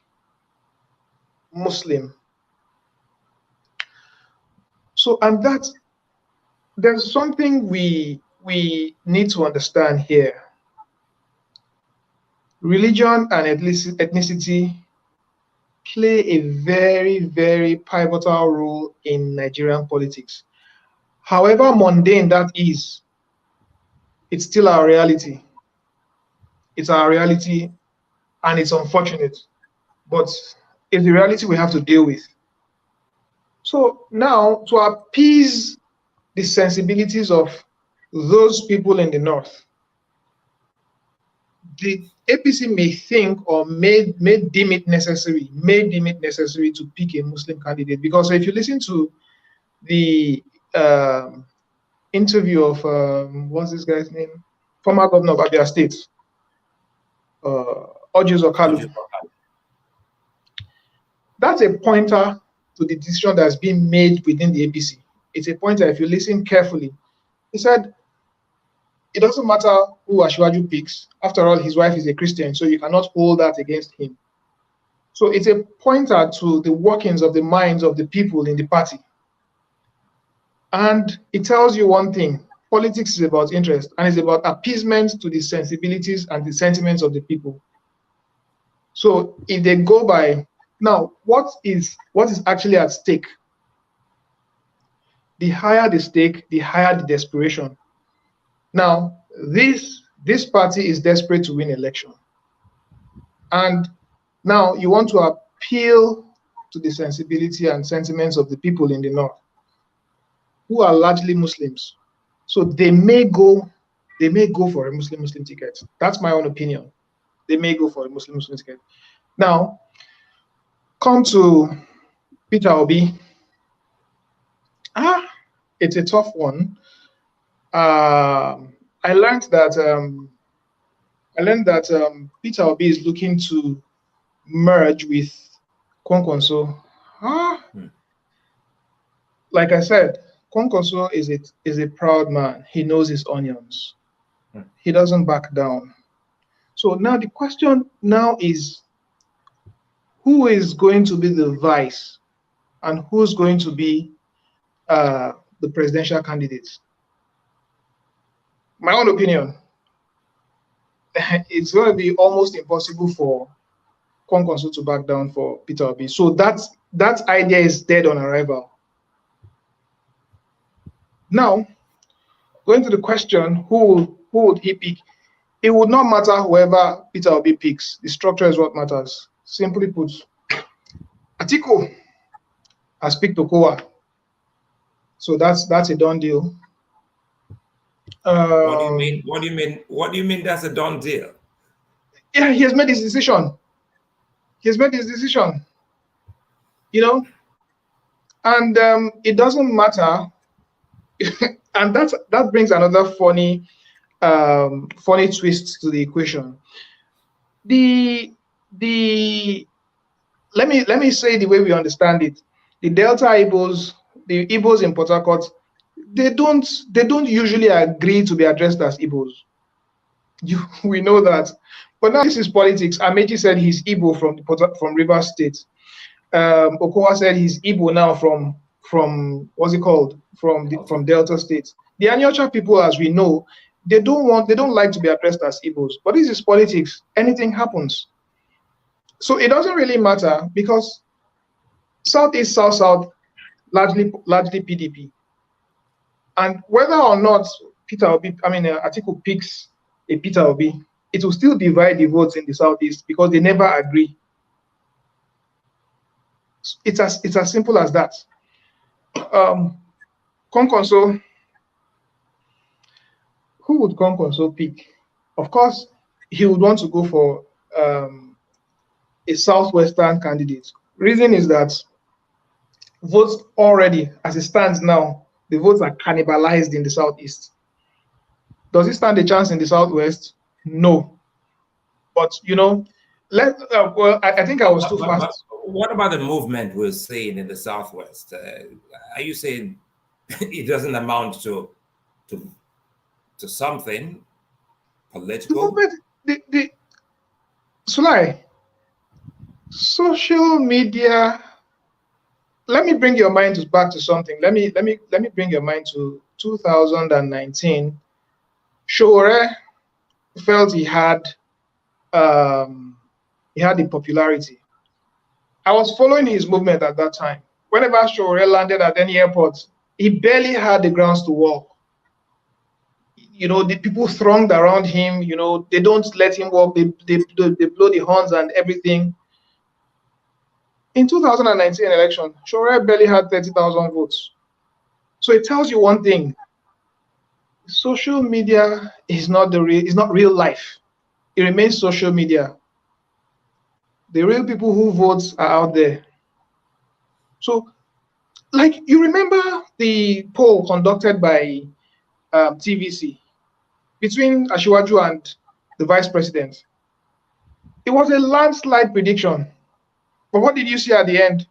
Muslim. So, and there's something we need to understand here. Religion and ethnicity play a very, very pivotal role in Nigerian politics. However mundane that is, it's still our reality. It's our reality, and it's unfortunate, but it's the reality we have to deal with. So now, to appease the sensibilities of those people in the North, the APC may think or may deem it necessary to pick a Muslim candidate. Because if you listen to the interview of what's this guy's name, former governor of Abia State, Orji Okalu, that's a pointer to the decision that's been made within the APC. It's a pointer if you listen carefully. He said, it doesn't matter who Ashwaju picks. After all, his wife is a Christian, so you cannot hold that against him. So it's a pointer to the workings of the minds of the people in the party. And it tells you one thing: politics is about interest, and it's about appeasement to the sensibilities and the sentiments of the people. So if they go by, now, what is actually at stake? The higher the stake, the higher the desperation. Now, this party is desperate to win election. And now you want to appeal to the sensibility and sentiments of the people in the North. who are largely Muslims. So they may go for a Muslim ticket. That's my own opinion. They may go for a Muslim ticket. Now, come to Peter Obi. It's a tough one. I learned that Peter Obi is looking to merge with Kwankwaso. Like I said, Kwankwaso is a proud man. He knows his onions. He doesn't back down. So now the question now is, who is going to be the vice and who's going to be the presidential candidates? My own opinion, it's going to be almost impossible for Kwankwaso to back down for Peter Obi. So that idea is dead on arrival. Now, going to the question, who would he pick? It would not matter whoever Peter Obi picks. The structure is what matters. Simply put, Atiku has picked Okowa. So that's a done deal. What do you mean? What do you mean that's a done deal? Yeah, he has made his decision. You know, and it doesn't matter. And that brings another funny twist to the equation. Let me say the way we understand it. The Delta Igbos, the Igbos in Port Harcourt, they don't usually agree to be addressed as Igbos. We know that. But now this is politics. Amechi said he's Igbo from Rivers State. Okowa said he's Igbo now from what's it called? From Delta State. The Anyocha people, as we know, they don't like to be addressed as Igbos. But this is politics. Anything happens. So it doesn't really matter because Southeast, South, largely PDP. And whether or not Atiku picks a Peter Obi, it will still divide the votes in the Southeast because they never agree. It's as simple as that. Kwankwaso, who would Kwankwaso pick? Of course, he would want to go for a Southwestern candidate. Reason is that votes already, as it stands now, the votes are cannibalized in the Southeast. Does it stand a chance in the Southwest? No. But, I think I was too fast. What about the movement we're seeing in the Southwest? Are you saying it doesn't amount to something political? The Sulai, social media. Let me bring your mind back to something. Let me bring your mind to 2019. Shore felt he had the popularity. I was following his movement at that time. Whenever Shore landed at any airport, he barely had the grounds to walk. The people thronged around him. They don't let him walk. They blow the horns and everything. In 2019 election, Shore barely had 30,000 votes. So it tells you one thing: social media is not real life. It remains social media. The real people who vote are out there. So, like, you remember the poll conducted by TVC between Asiwaju and the vice president? It was a landslide prediction. But what did you see at the end?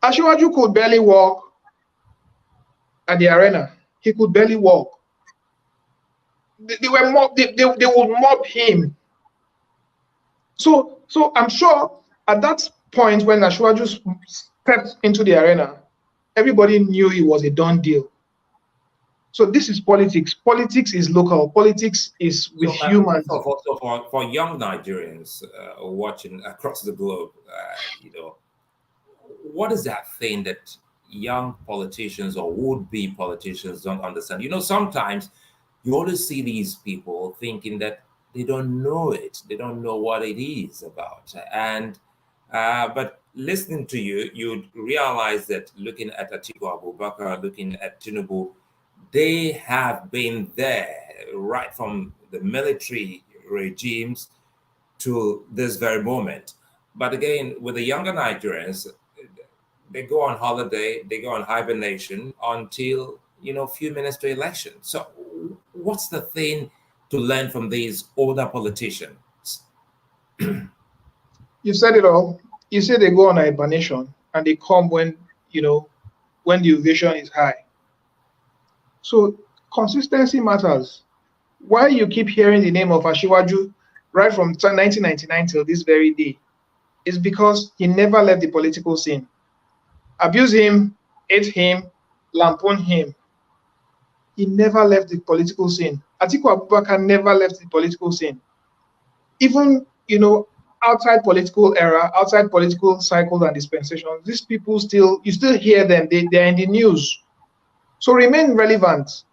Asiwaju could barely walk at the arena. He could barely walk. They would mob him. So I'm sure at that point when Asiwaju stepped into the arena, everybody knew it was a done deal. So this is politics. Politics is local. Politics is with humans. For young Nigerians watching across the globe, what is that thing that young politicians or would-be politicians don't understand? Sometimes you always see these people thinking that they don't know it. They don't know what it is about. And But listening to you, you'd realize that looking at Atiku Abubakar, looking at Tinubu, they have been there right from the military regimes to this very moment. But again, with the younger Nigerians, they go on holiday, they go on hibernation until, a few minutes to election. So what's the thing to learn from these older politicians? You said it all. You say they go on hibernation and they come when the ovation is high. So consistency matters. Why you keep hearing the name of Ashiwaju right from 1999 till this very day is because he never left the political scene. Abuse him, hate him, lampoon him. He never left the political scene. Atiku Abubakar never left the political scene. Even, outside political era, outside political cycles and dispensations, these people you still hear them. They're in the news. So remain relevant.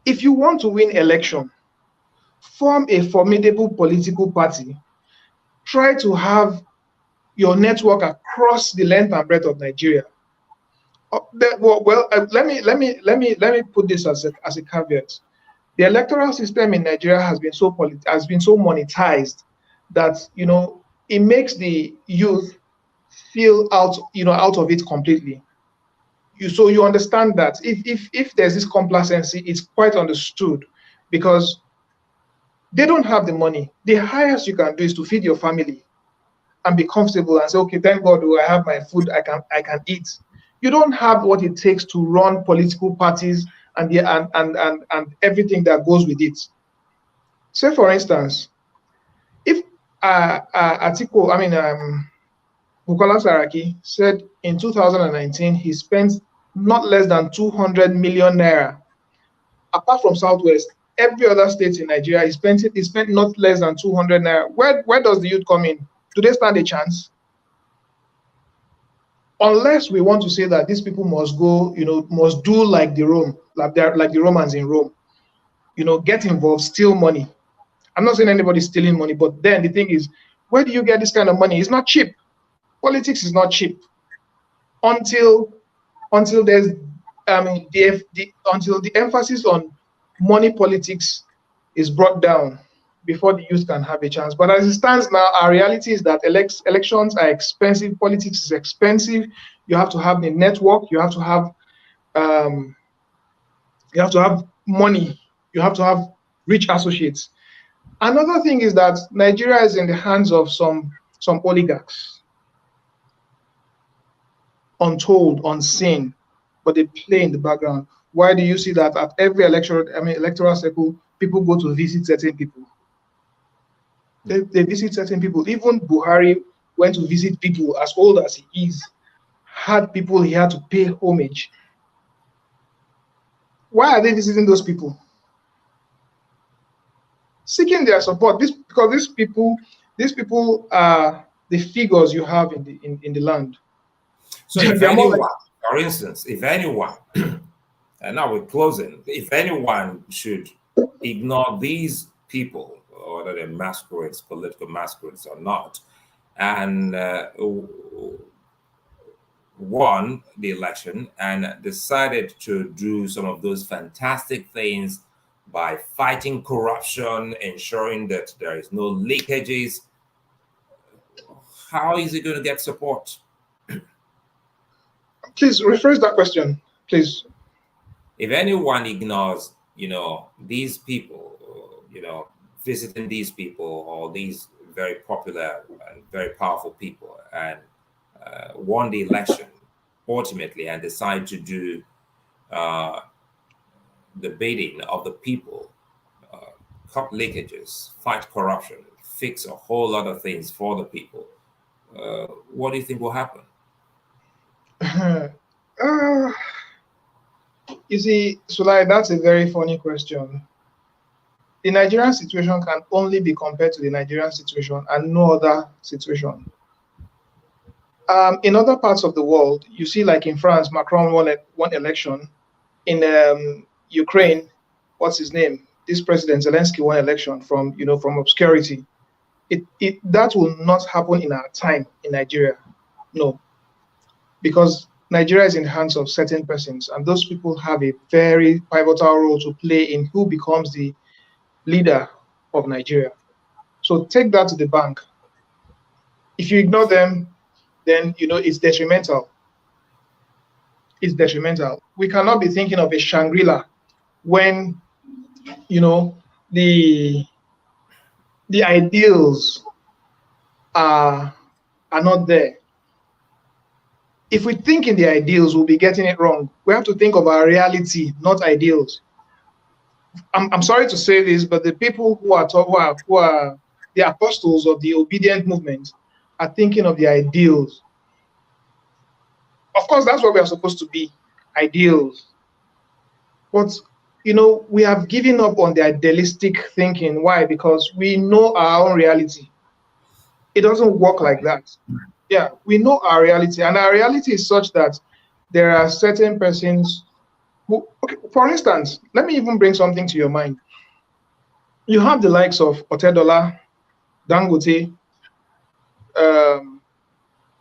If you want to win election, form a formidable political party. Try to have your network across the length and breadth of Nigeria. Let me put this as a caveat. The electoral system in Nigeria has been so monetized that it makes the youth feel out of it completely. So you understand that if there's this complacency, it's quite understood because they don't have the money. The highest you can do is to feed your family and be comfortable and say, okay, thank God, I have my food, I can eat. You don't have what it takes to run political parties and everything that goes with it. Say, for instance, if Bukola Saraki said in 2019 he spent not less than 200 million naira. Apart from Southwest, every other state in Nigeria, he spent not less than 200 naira. Where does the youth come in? Do they stand a chance? Unless we want to say that these people must go, must do like the Romans in Rome, get involved, steal money. I'm not saying anybody's stealing money, but then the thing is, where do you get this kind of money? It's not cheap. Politics is not cheap until there's until the emphasis on money politics is brought down before the youth can have a chance. But as it stands now, our reality is that elections are expensive. Politics is expensive. You have to have the network. You have to have money. You have to have rich associates. Another thing is that Nigeria is in the hands of some oligarchs, untold, unseen, but they play in the background. Why do you see that at every electoral cycle, people go to visit certain people? They visit certain people. Even Buhari went to visit people as old as he is, had people he had to pay homage. Why are they visiting those people? Seeking their support. Because these people are the figures you have in the land. So if anyone, for instance, if anyone, and now we're closing, if anyone should ignore these people, whether they're masquerades, political masquerades or not, and won the election and decided to do some of those fantastic things by fighting corruption, ensuring that there is no leakages, how is he going to get support? Please rephrase that question, please. If anyone ignores, these people, visiting these people or these very popular and very powerful people and won the election ultimately and decide to do the bidding of the people, cut leakages, fight corruption, fix a whole lot of things for the people, what do you think will happen? You see, Sulai, that's a very funny question. The Nigerian situation can only be compared to the Nigerian situation and no other situation. In other parts of the world, you see, like in France, Macron won election. In Ukraine, what's his name? This president Zelensky won election from obscurity. That will not happen in our time in Nigeria. No, because Nigeria is in the hands of certain persons, and those people have a very pivotal role to play in who becomes the leader of Nigeria. So take that to the bank. If you ignore them, then it's detrimental. It's detrimental. We cannot be thinking of a Shangri-La when the ideals are not there. If we think in the ideals, we'll be getting it wrong. We have to think of our reality, not ideals. I'm sorry to say this, but the people who are the apostles of the obedient movement are thinking of the ideals. Of course, that's what we are supposed to be, ideals. But we have given up on the idealistic thinking. Why? Because we know our own reality. It doesn't work like that. Yeah, we know our reality, and our reality is such that there are certain persons who, okay, for instance, let me even bring something to your mind. You have the likes of Otedola, Dangote, and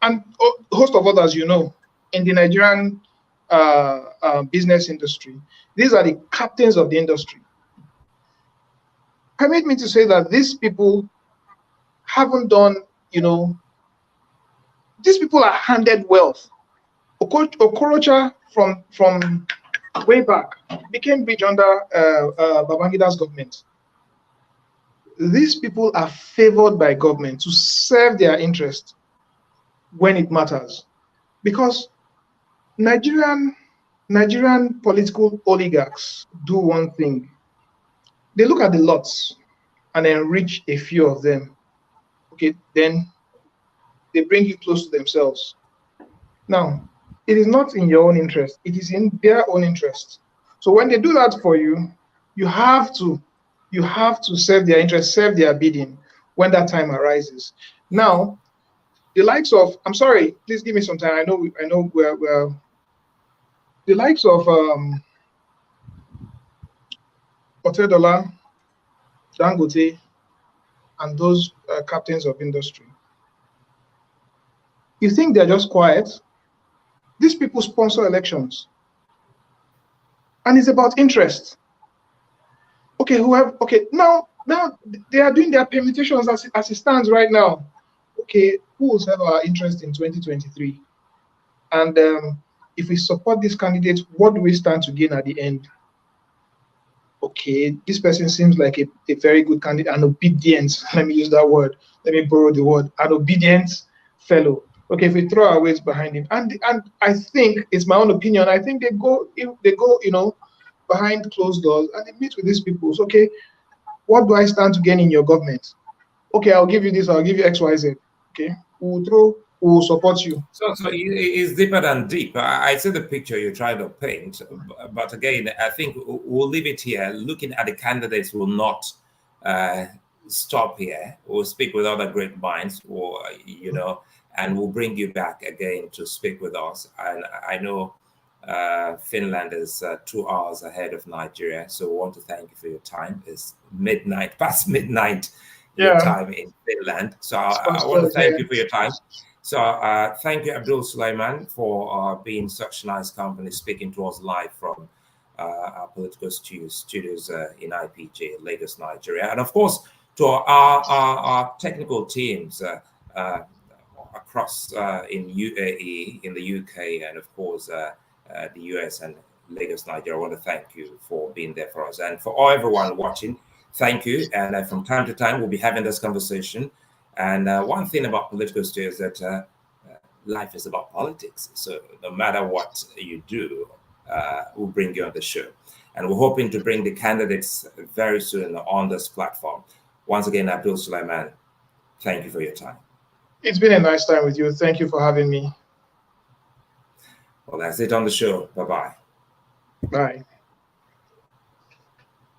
a host of others, in the Nigerian business industry. These are the captains of the industry. Permit me to say that these people haven't done, these people are handed wealth. Okorocha from way back became rich under Babangida's government. These people are favored by government to serve their interest when it matters, because Nigerian political oligarchs do one thing. They look at the lots and enrich a few of them. Okay, then they bring you close to themselves. Now, it is not in your own interest. It is in their own interest. So when they do that for you, you have to serve their interest, serve their bidding when that time arises. Now, the likes of, I'm sorry, please give me some time. I know we're the likes of Otedola, Dangote, and those captains of industry. You think they're just quiet? These people sponsor elections, and it's about interest. Okay, now they are doing their permutations as it stands right now. Okay, who will serve our interest in 2023? And if we support this candidate, what do we stand to gain at the end? Okay, this person seems like a very good candidate, an obedient, let me use that word, let me borrow the word, an obedient fellow. Okay, if we throw our weights behind him, and I think, it's my own opinion, I think they go, behind closed doors and they meet with these people. So, okay, what do I stand to gain in your government? Okay, I'll give you this, I'll give you XYZ. Okay, we'll support you. So it's deeper than deep. I see the picture you're trying to paint, but again, I think we'll leave it here. Looking at the candidates will not stop here. We'll speak with other great minds, or and we'll bring you back again to speak with us. And I know Finland is 2 hours ahead of Nigeria, so we want to thank you for your time. It's past midnight. Your time in Finland. So I want to thank you for your time. So thank you, Abdul Sulaiman, for being such nice company, speaking to us live from our political studios in IPJ, Lagos, Nigeria. And of course, to our technical teams across in UAE, in the UK, and of course, the US and Lagos, Nigeria. I want to thank you for being there for us. And for everyone watching, thank you. And from time to time, we'll be having this conversation. And one thing about political studios is that life is about politics. So no matter what you do, we'll bring you on the show. And we're hoping to bring the candidates very soon on this platform. Once again, Abdul Sulaiman, thank you for your time. It's been a nice time with you. Thank you for having me. Well, that's it on the show. Bye-bye. Bye.